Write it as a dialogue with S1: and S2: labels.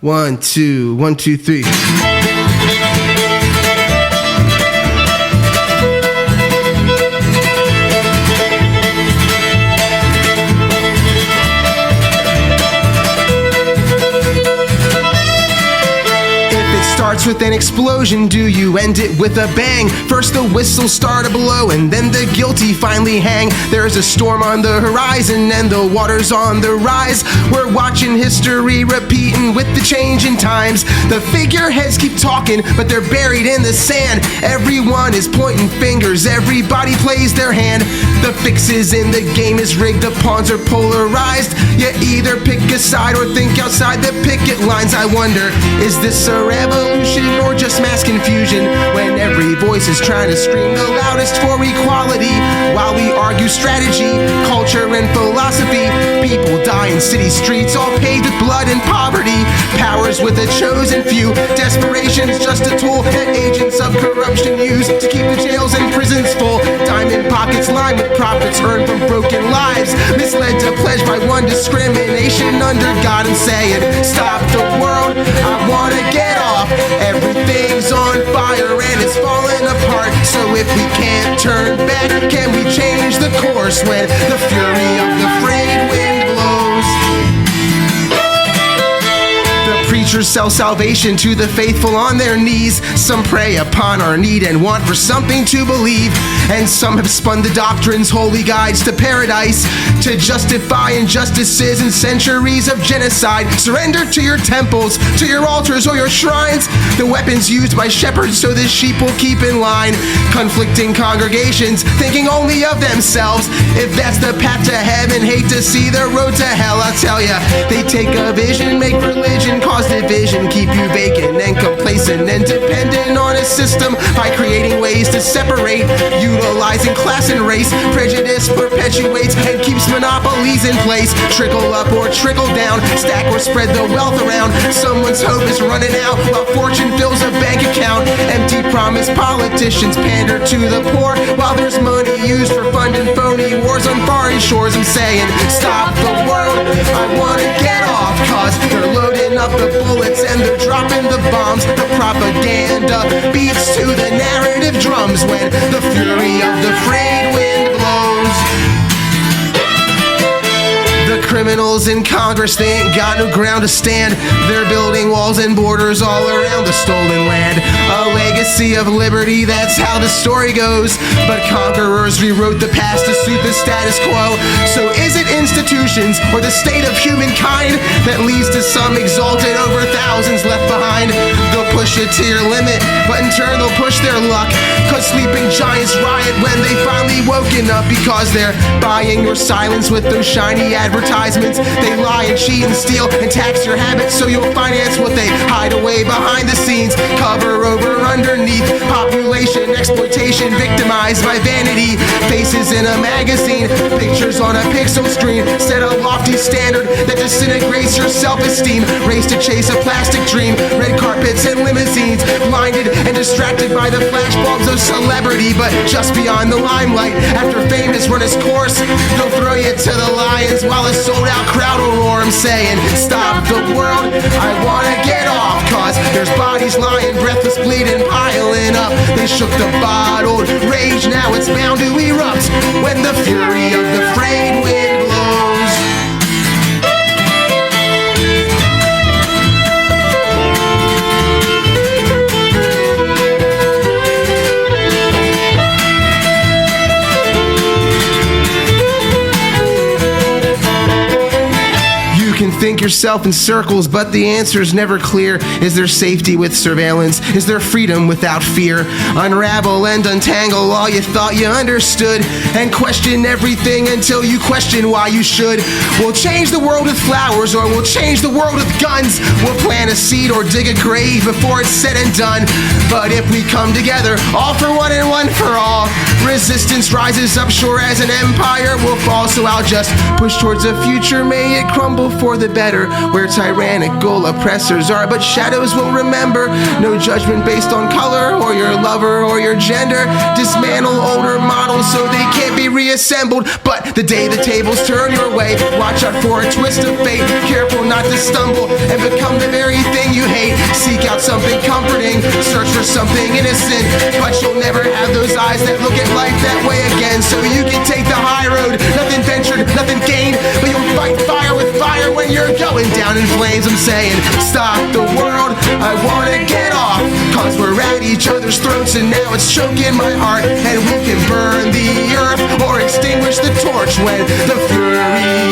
S1: 1, 2, 1, 2, 3. Starts with an explosion, do you end it with a bang? First the whistles start a blow and then the guilty finally hang. There's a storm on the horizon and the water's on the rise. We're watching history repeating with the change in times. The figureheads keep talking but they're buried in the sand. Everyone is pointing fingers, everybody plays their hand. The fixes in the game is rigged, the pawns are polarized. You either pick a side or think outside the picket lines. I wonder, is this a revolution or just mass confusion when every voice is trying to scream the loudest for equality while we argue strategy, culture and philosophy? People die in city streets all paved with blood and poverty. Powers with a chosen few, desperation's just a tool that agents of corruption use to keep the jails and prisons full. Diamond pockets lined with profits earned from broken lives, misled to pledge by one discrimination under God and saying, stop the world, I wanna get off. Everything's on fire and it's falling apart. So if we can't turn back, can we change the course when the fury of the frayed wind blows? Preachers sell salvation to the faithful on their knees. Some prey upon our need and want for something to believe, and some have spun the doctrines, holy guides to paradise, to justify injustices and centuries of genocide. Surrender to your temples, to your altars or your shrines, the weapons used by shepherds so the sheep will keep in line. Conflicting congregations thinking only of themselves. If that's the path to heaven, hate to see the road to hell. I'll tell ya, they take a vision, make religion, cause division, keep you vacant and complacent and dependent on a system by creating ways to separate, utilizing class and race. Prejudice perpetuates and keeps monopolies in place. Trickle up or trickle down, stack or spread the wealth around. Someone's hope is running out while fortune fills a bank account. Empty promise politicians pander to the poor while there's money used for funding phony wars on foreign shores. I'm saying, stop the world, I wanna get off, cause they're loading up the bullets and they're dropping the bombs. The propaganda beats to the narrative drums when the fury of the frayed wind blows. The criminals in Congress, they ain't got no ground to stand. They're building walls and borders all around the stolen land. A legacy of liberty, that's how the story goes. But conquerors rewrote the past to suit the status quo. So is it institutions or the state of humankind that leads to some exalted over thousands left behind? They'll push it to your limit, but in turn they'll push their luck. Cause sleeping giants riot when they finally woken up, because they're buying your silence with those shiny advertisements. They lie and cheat and steal and tax your habits so you'll finance what they hide away behind the scenes. Cover over underneath population exploitation, victimized by vanity. Faces in a magazine, pictures on a pixel screen. Set a lofty standard that disintegrates your self-esteem. Race to chase a plastic dream, red carpets and limousines. Blinded and distracted by the flashbulbs of celebrity, but just beyond the limelight. After fame has run its course, they'll throw you to the lions while a sold-out crowd will roar. I'm saying, stop the world, I wanna get off, cause there's bodies lying, breathless, bleeding, piling up. They shook the bottled rage, now it's bound to erupt when the fury of the frayed wind blows. Think yourself in circles, but the answer's never clear. Is there safety with surveillance? Is there freedom without fear? Unravel and untangle all you thought you understood, and question everything until you question why you should. We'll change the world with flowers, or we'll change the world with guns. We'll plant a seed or dig a grave before it's said and done. But if we come together, all for one and one for all, resistance rises up sure as an empire will fall. So I'll just push towards a future, may it crumble for the better. better where tyrannical oppressors are. But shadows will remember, no judgment based on color or your lover or your gender. Dismantle older models so they can't be reassembled. But the day the tables turn your way, watch out for a twist of fate. Careful not to stumble and become the very thing you hate. Seek out something comforting, search for something innocent, but you'll never have those eyes that look at life that way again. So you can take the high road, nothing ventured, nothing gained, but you'll fight fire with fire when you're going down in flames. I'm saying, stop the world, I wanna get off, cause we're at each other's throats and now it's choking my heart. And we can burn the earth or extinguish the torch when the fury